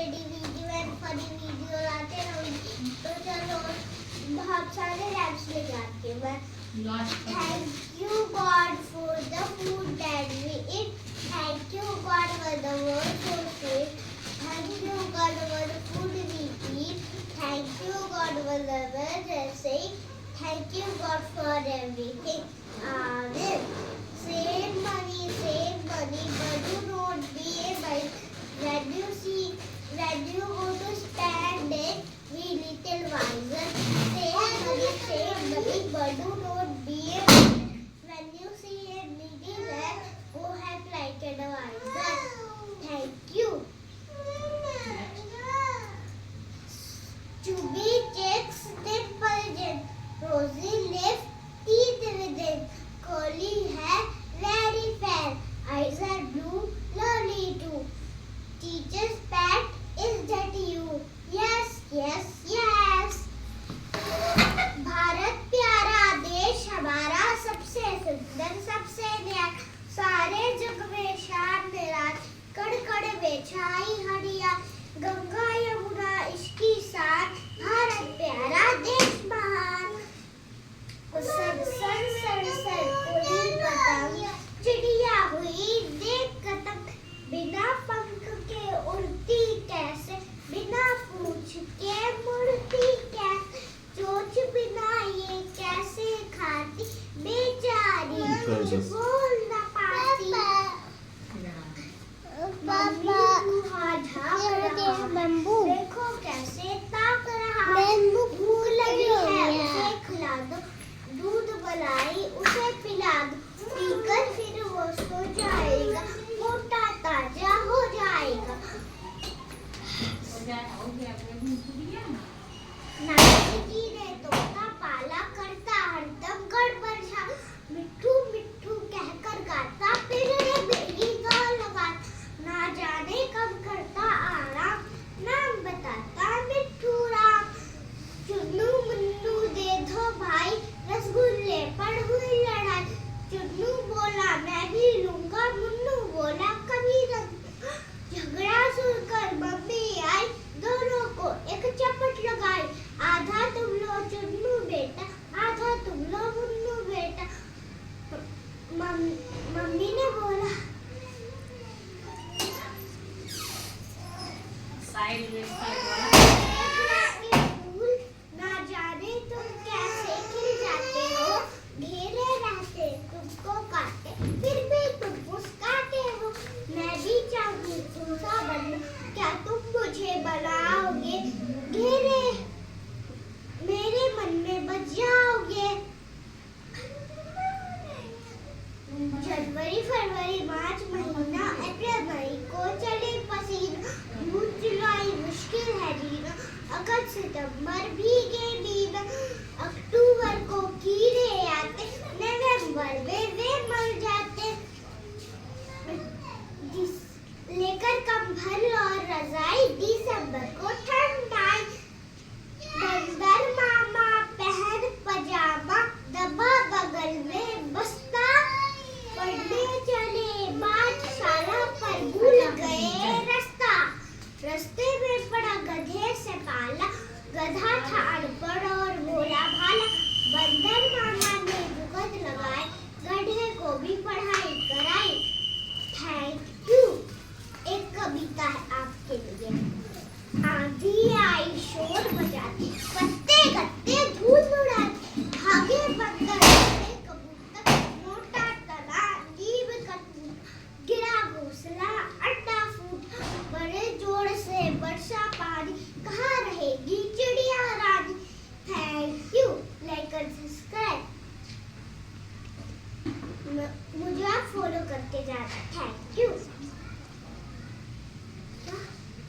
Comedy video and funny video लाते रहेंगे। तो चलो बहुत सारे रैप्स लेके आती हूँ मैं। Thank you God for the food that we eat, thank you God for the world for safe, thank you God for the food we eat, thank you God for the weather, thank you God for everything. Amen. Save money, but do not be a bite. When you go to spend it, be little wiser. Save money, but do not be a bite. When you see a needy man, go help like a wiser. Thank you. Chubby checks intelligent. Rosy lips, teeth within. Curly hair, very fair. Eyes are blue, lovely too. Teacher's pet, is that you? Yes, yes, yes. Bharat प्यारा देश हमारा, सबसे सुंदर सबसे न्यारा, सारे जग में शान निराल, कड़ कड़ में छाई हरिया, गंगा यमुना इसकी शान, भारत प्यारा देश महान। चिड़िया हुई देख कतक, बिना पंख के उड़ती कैसे, बिना पूंछ के मुड़ती कैसे, चोंच बिना ये कैसे खाती, बेचारी कुछ बोल न पाती। देखो कैसे ताक रहा, भूख लगी है उसे खिला दो, दूध मलाई उसे पिला दो, पीकर फिर वो सो जाएगा, मोटा ताजा हो जाएगा। नानी जी ने तोता पाला, करता हरदम गड़बड़ झा, मिट्ठू मिट्ठू कहकर गाता, फिर बेगी गा लगा, ना जाने कब करता आराम, नाम बताता मिट्ठू राम। चुन्नू मुन्नू दे दो भाई, रसगुल्ले पर हुई लड़ाई, चुन्नू बोला मैं भी लूंगा, मुन्नू बोला कभी नहीं। झगड़ा सुनकर मम्मी आई, दोनों को एक चपट लगाई, आधा तुम लो चुन्नू बेटा, आधा तुम लो मुन्नू बेटा। मम्मी ने बोला ना जाने तुम कैसे खिल जाते हो, घेरे रहते तुमको काटे, फिर भी तुम मुस्कुराते हो। मैं भी चाहूँ तुमसा बनना, क्या तुम मुझे बनाओगे, घेरे मेरे मन में बच जाओगे। जनवरी फरवरी मार्च महीना, अप्रैल मई को चले पसीना, जून जुलाई मुश्किल है जीना, अगस्त सितंबर भीगे बीना, अक्टूबर को कीड़े आते, नवंबर में वे मर जाते। लेकर कंबल और रजाई, दिसंबर को ठंड आई, बंदर मामा पहन पजामा, दबा बगल में बस्ता, पढ़ने चले पाठशाला पर भूल गए रास्ता, रास्ते में पड़ा गधे से पाला, गधा था अनपढ़ और भोला भाला, बंदर मामा ने जुगत लगाए, गधे को भी पढ़ाई कराई। Thank you. एक कविता है आपके लिए। आंधी आई शोर बजाती, पत्ते गत्ते धूल उड़ाती, भागे बंदर कबूतर, मोटा तना नीब कटूट, गिरा घोंसला अंडा फूट, बड़े जोर से बरसा पानी, कहाँ रहेगी चिड़िया रानी। Thank you. लाइक और सब्सक्राइब, मुझे आप फॉलो करके जाना। Thank you.